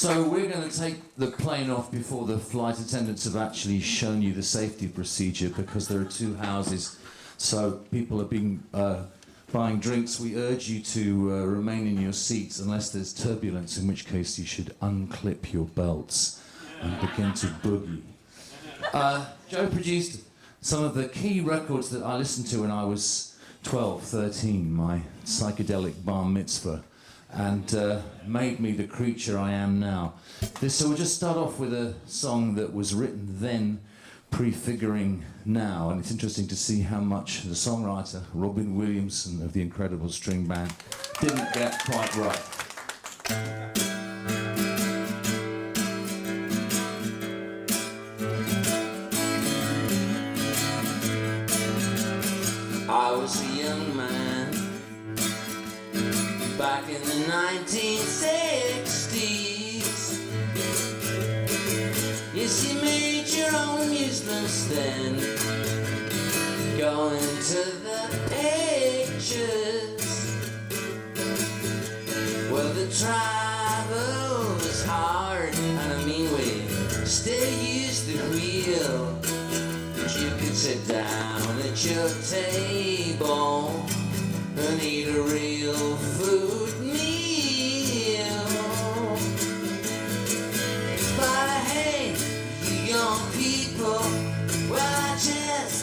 So we're going to take the plane off before the flight attendants have actually shown you the safety procedure, because there are two houses, so people are buying drinks. We urge you to remain in your seats unless there's turbulence, in which case you should unclip your belts and begin to boogie. Joe produced some of the key records that I listened to when I was 12, 13, my psychedelic bar mitzvah, and made me the creature I am now. So we'll just start off with a song that was written then, prefiguring now, and it's interesting to see how much the songwriter, Robyn Williamson of the Incredible String Band, didn't get quite right. I was a young man back in the 1960's. Yes, you made your own amusements then, going to the pictures. Well, the travel was hard, and I mean we still used the wheel. But you could sit down at your table and eat a real food meal. But hey, you young people, well, I just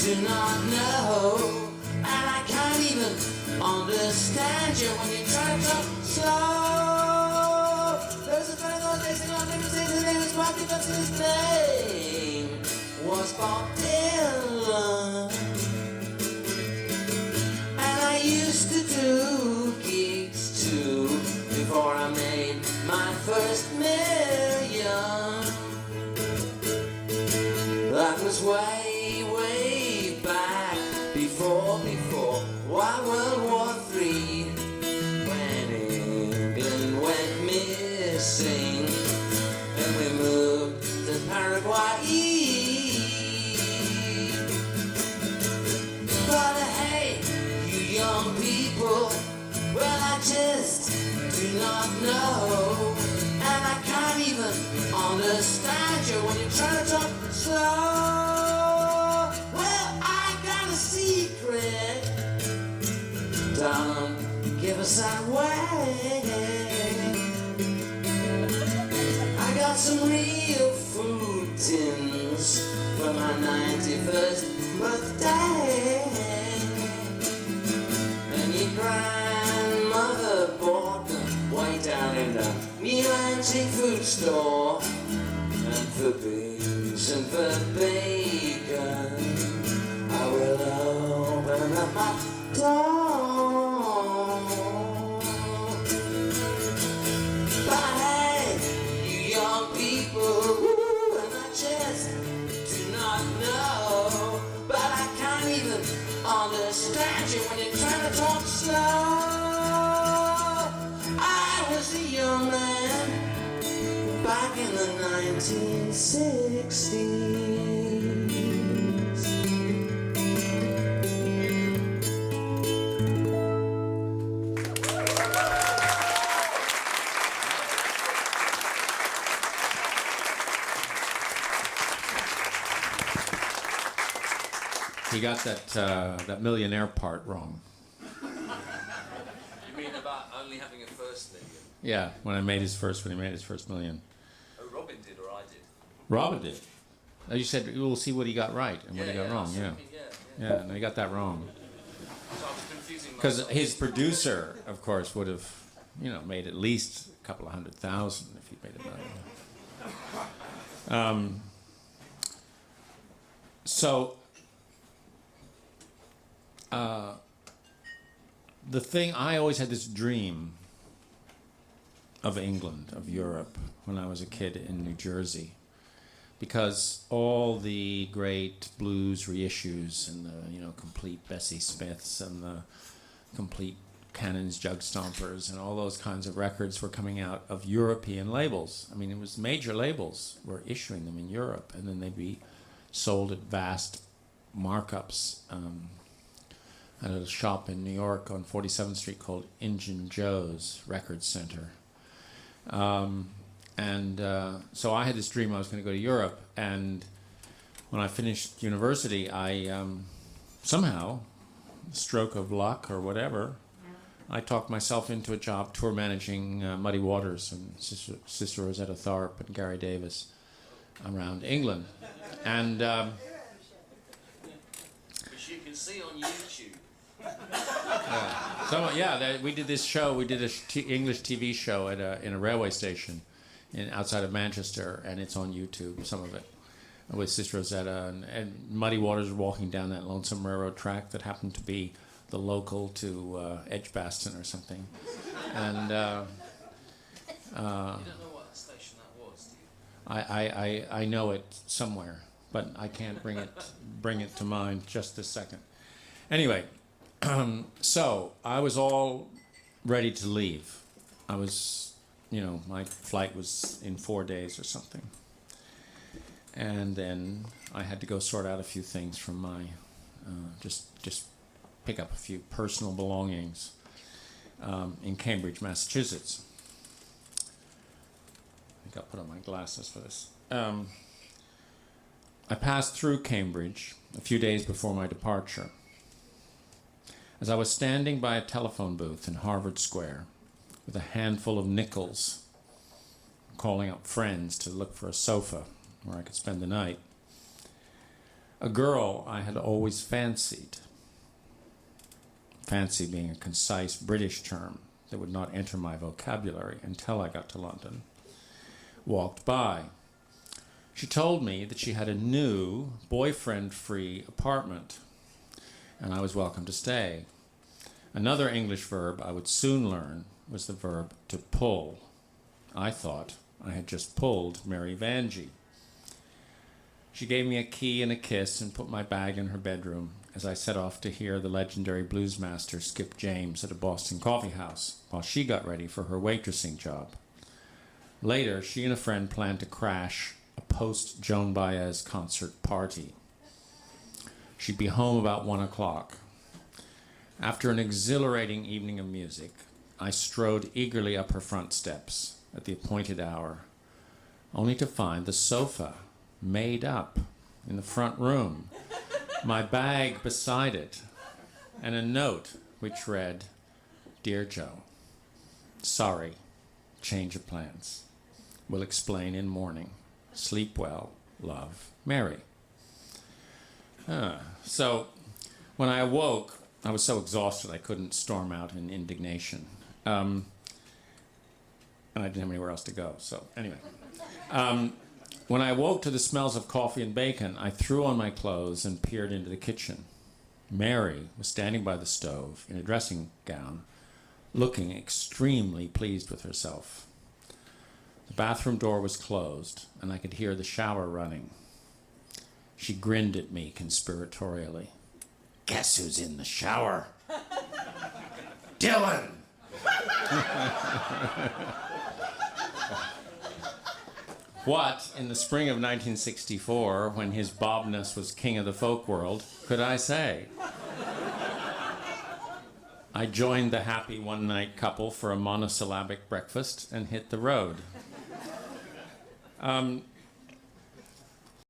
do not know, and I can't even understand you when you try to talk slow. There's a friend of dancing on different stages, his name is Rocky, but his name was Bob Dylan. I used to do gigs too before I made my first million. That was way, way back before World War III, when England went missing and we moved to Paraguay. But hey, young people, well, I just do not know, and I can't even understand you when you try to talk slow. Well, I got a secret, don't give us that way. I got some real food tins for my 91st birthday. Grandmother bought them way down in the new antique food store. And for beans and for bacon, I will open up my door. But hey, you young people, woo, and I just do not know, but I can't even understand you when you're trying to talk slow. I was a young man back in the 1960's. He got that millionaire part wrong. You mean about only having a first million? Yeah, when he made his first million. Oh, Robyn did, or I did? Robyn did. You said we'll see what he got right and what he got wrong. Yeah, no, he got that wrong. So I was confusing because his producer, of course, would have, made at least a couple of 100,000 if he made a million. The thing, I always had this dream of England, of Europe, when I was a kid in New Jersey, because all the great blues reissues and the complete Bessie Smiths and the complete Cannon's Jug Stompers and all those kinds of records were coming out of European labels. I mean, it was major labels were issuing them in Europe, and then they'd be sold at vast markups. At a shop in New York on 47th Street called Injun Joe's Record Center. And so I had this dream I was going to go to Europe. And when I finished university, I somehow, stroke of luck or whatever, I talked myself into a job tour managing Muddy Waters and Sister Rosetta Tharpe and Gary Davis around England. And which you can see on YouTube. we did this show. We did an English TV show in a railway station outside of Manchester, and it's on YouTube, some of it, with Sister Rosetta. And Muddy Waters were walking down that lonesome railroad track that happened to be the local to Edgbaston or something. And you don't know what station that was, do you? I know it somewhere, but I can't bring it to mind just this second. Anyway, so I was all ready to leave. I was, my flight was in 4 days or something. And then I had to go sort out a few things from my, just pick up a few personal belongings in Cambridge, Massachusetts. I think I'll put on my glasses for this. I passed through Cambridge a few days before my departure. As I was standing by a telephone booth in Harvard Square with a handful of nickels, calling up friends to look for a sofa where I could spend the night, a girl I had always fancied, fancy being a concise British term that would not enter my vocabulary until I got to London, walked by. She told me that she had a new boyfriend-free apartment, and I was welcome to stay. Another English verb I would soon learn was the verb to pull. I thought I had just pulled Mary Vangi. She gave me a key and a kiss and put my bag in her bedroom as I set off to hear the legendary blues master Skip James at a Boston coffee house while she got ready for her waitressing job. Later, she and a friend planned to crash a post-Joan Baez concert party. She'd be home about 1 o'clock. After an exhilarating evening of music, I strode eagerly up her front steps at the appointed hour, only to find the sofa made up in the front room, my bag beside it, and a note which read, "Dear Joe, sorry, change of plans. Will explain in morning. Sleep well. Love, Mary." So when I awoke, I was so exhausted I couldn't storm out in indignation. And I didn't have anywhere else to go, so anyway. When I awoke to the smells of coffee and bacon, I threw on my clothes and peered into the kitchen. Mary was standing by the stove in a dressing gown, looking extremely pleased with herself. The bathroom door was closed, and I could hear the shower running. She grinned at me conspiratorially. "Guess who's in the shower?" "Dylan!" What, in the spring of 1964, when his bobness was king of the folk world, could I say? I joined the happy one-night couple for a monosyllabic breakfast and hit the road.